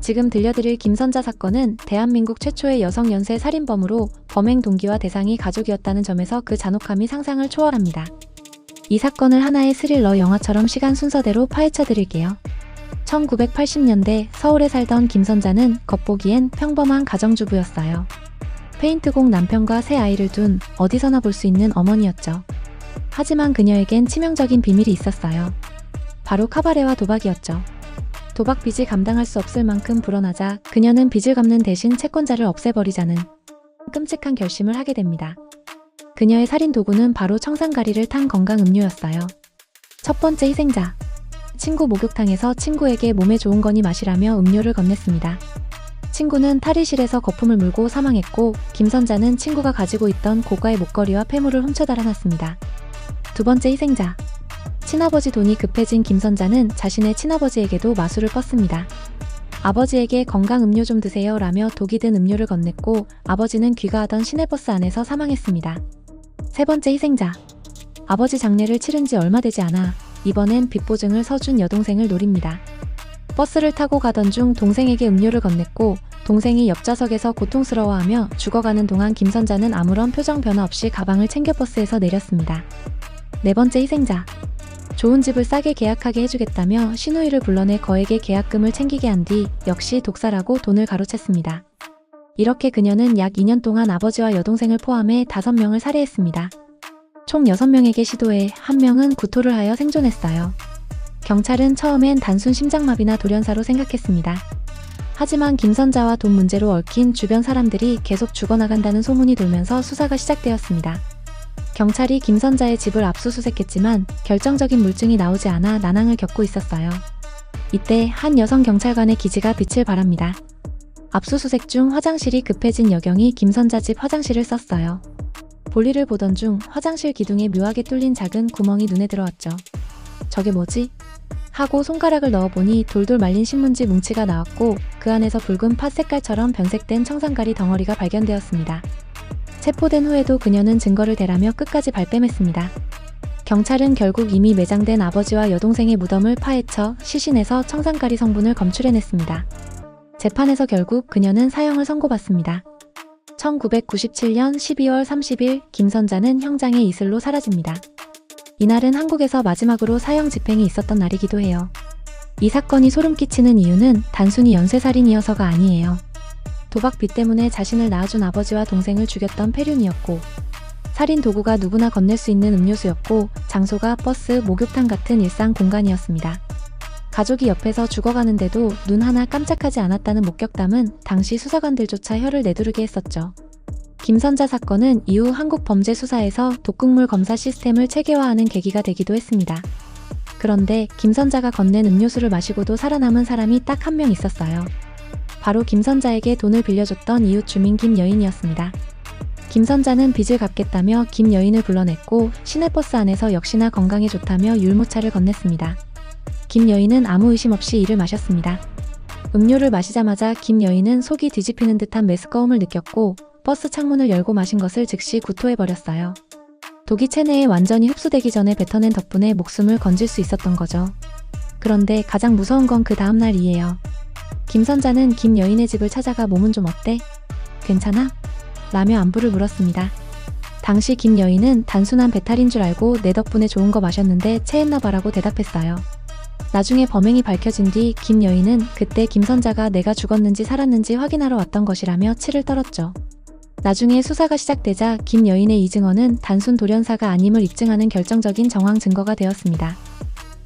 지금 들려드릴 김선자 사건은 대한민국 최초의 여성 연쇄 살인범으로 범행 동기와 대상이 가족이었다는 점에서 그 잔혹함이 상상을 초월합니다. 이 사건을 하나의 스릴러 영화처럼 시간 순서대로 파헤쳐 드릴게요. 1980년대 서울에 살던 김선자는 겉보기엔 평범한 가정주부였어요. 페인트공 남편과 새 아이를 둔 어디서나 볼 수 있는 어머니였죠. 하지만 그녀에겐 치명적인 비밀이 있었어요. 바로 카바레와 도박이었죠. 도박 빚이 감당할 수 없을 만큼 불어나자 그녀는 빚을 갚는 대신 채권자를 없애버리자는 끔찍한 결심을 하게 됩니다. 그녀의 살인 도구는 바로 청산가리를 탄 건강음료였어요. 첫 번째 희생자. 친구 목욕탕에서 친구에게 몸에 좋은 거니 마시라며 음료를 건넸습니다. 친구는 탈의실에서 거품을 물고 사망했고 김선자는 친구가 가지고 있던 고가의 목걸이와 폐물을 훔쳐 달아났습니다. 두 번째 희생자. 친아버지 돈이 급해진 김선자는 자신의 친아버지에게도 마술을 뻗습니다. 아버지에게 건강음료 좀 드세요 라며 독이 든 음료를 건넸고 아버지는 귀가하던 시내버스 안에서 사망했습니다. 세 번째 희생자. 아버지 장례를 치른 지 얼마 되지 않아 이번엔 빚보증을 서준 여동생을 노립니다. 버스를 타고 가던 중 동생에게 음료를 건넸고 동생이 옆좌석에서 고통스러워하며 죽어가는 동안 김선자는 아무런 표정 변화 없이 가방을 챙겨 버스에서 내렸습니다. 네 번째 희생자. 좋은 집을 싸게 계약하게 해주겠다며 시누이를 불러내 거액의 계약금을 챙기게 한 뒤 역시 독살하고 돈을 가로챘습니다. 이렇게 그녀는 약 2년 동안 아버지와 여동생을 포함해 5명을 살해했습니다. 총 6명에게 시도해 1명은 구토를 하여 생존했어요. 경찰은 처음엔 단순 심장마비나 돌연사로 생각했습니다. 하지만 김선자와 돈 문제로 얽힌 주변 사람들이 계속 죽어나간다는 소문이 돌면서 수사가 시작되었습니다. 경찰이 김선자의 집을 압수수색했지만 결정적인 물증이 나오지 않아 난항을 겪고 있었어요. 이때 한 여성 경찰관의 기지가 빛을 발합니다. 압수수색 중 화장실이 급해진 여경이 김선자 집 화장실을 썼어요. 볼일을 보던 중 화장실 기둥에 묘하게 뚫린 작은 구멍이 눈에 들어왔죠. 저게 뭐지? 하고 손가락을 넣어보니 돌돌 말린 신문지 뭉치가 나왔고 그 안에서 붉은 팥 색깔처럼 변색된 청산가리 덩어리가 발견되었습니다. 체포된 후에도 그녀는 증거를 대라며 끝까지 발뺌했습니다. 경찰은 결국 이미 매장된 아버지와 여동생의 무덤을 파헤쳐 시신에서 청산가리 성분을 검출해냈습니다. 재판에서 결국 그녀는 사형을 선고받습니다. 1997년 12월 30일 김선자는 형장의 이슬로 사라집니다. 이날은 한국에서 마지막으로 사형 집행이 있었던 날이기도 해요. 이 사건이 소름 끼치는 이유는 단순히 연쇄살인이어서가 아니에요. 도박빚 때문에 자신을 낳아준 아버지와 동생을 죽였던 폐륜이었고 살인 도구가 누구나 건넬 수 있는 음료수였고 장소가 버스, 목욕탕 같은 일상 공간이었습니다. 가족이 옆에서 죽어가는데도 눈 하나 깜짝하지 않았다는 목격담은 당시 수사관들조차 혀를 내두르게 했었죠. 김선자 사건은 이후 한국 범죄 수사에서 독극물 검사 시스템을 체계화하는 계기가 되기도 했습니다. 그런데 김선자가 건넨 음료수를 마시고도 살아남은 사람이 딱 한 명 있었어요. 바로 김선자에게 돈을 빌려줬던 이웃 주민 김여인이었습니다. 김선자는 빚을 갚겠다며 김여인을 불러냈고 시내버스 안에서 역시나 건강에 좋다며 율무차를 건넸습니다. 김여인은 아무 의심 없이 이를 마셨습니다. 음료를 마시자마자 김여인은 속이 뒤집히는 듯한 메스꺼움을 느꼈고 버스 창문을 열고 마신 것을 즉시 구토해버렸어요. 독이 체내에 완전히 흡수되기 전에 뱉어낸 덕분에 목숨을 건질 수 있었던 거죠. 그런데 가장 무서운 건 그 다음날이에요. 김선자는 김여인의 집을 찾아가 몸은 좀 어때? 괜찮아? 라며 안부를 물었습니다. 당시 김여인은 단순한 배탈인 줄 알고 내 덕분에 좋은 거 마셨는데 체했나봐라고 대답했어요. 나중에 범행이 밝혀진 뒤 김여인은 그때 김선자가 내가 죽었는지 살았는지 확인하러 왔던 것이라며 치를 떨었죠. 나중에 수사가 시작되자 김여인의 이 증언은 단순 돌연사가 아님을 입증하는 결정적인 정황 증거가 되었습니다.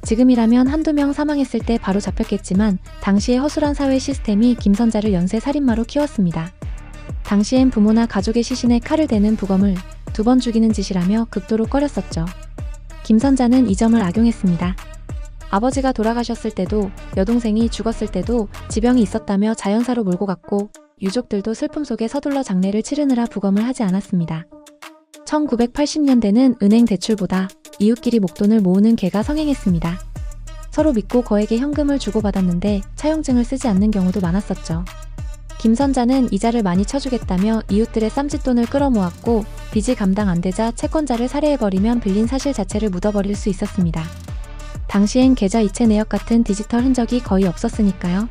지금이라면 한두 명 사망했을 때 바로 잡혔겠지만 당시의 허술한 사회 시스템이 김선자를 연쇄 살인마로 키웠습니다. 당시엔 부모나 가족의 시신에 칼을 대는 부검을 2번 죽이는 짓이라며 극도로 꺼렸었죠. 김선자는 이 점을 악용했습니다. 아버지가 돌아가셨을 때도 여동생이 죽었을 때도 지병이 있었다며 자연사로 몰고 갔고 유족들도 슬픔 속에 서둘러 장례를 치르느라 부검을 하지 않았습니다. 1980년대는 은행 대출보다 이웃끼리 목돈을 모으는 계가 성행했습니다. 서로 믿고 거액의 현금을 주고받았는데 차용증을 쓰지 않는 경우도 많았었죠. 김선자는 이자를 많이 쳐주겠다며 이웃들의 쌈짓돈을 끌어모았고 빚이 감당 안 되자 채권자를 살해해버리면 빌린 사실 자체를 묻어버릴 수 있었습니다. 당시엔 계좌 이체 내역 같은 디지털 흔적이 거의 없었으니까요.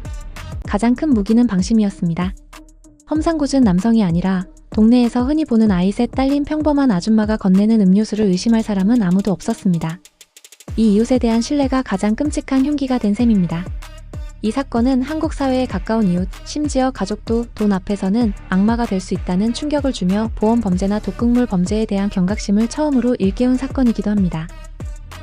가장 큰 무기는 방심이었습니다. 험상궂은 남성이 아니라 동네에서 흔히 보는 아이셋 딸린 평범한 아줌마가 건네는 음료수를 의심할 사람은 아무도 없었습니다. 이 이웃에 대한 신뢰가 가장 끔찍한 흉기가 된 셈입니다. 이 사건은 한국 사회에 가까운 이웃, 심지어 가족도 돈 앞에서는 악마가 될 수 있다는 충격을 주며 보험 범죄나 독극물 범죄에 대한 경각심을 처음으로 일깨운 사건이기도 합니다.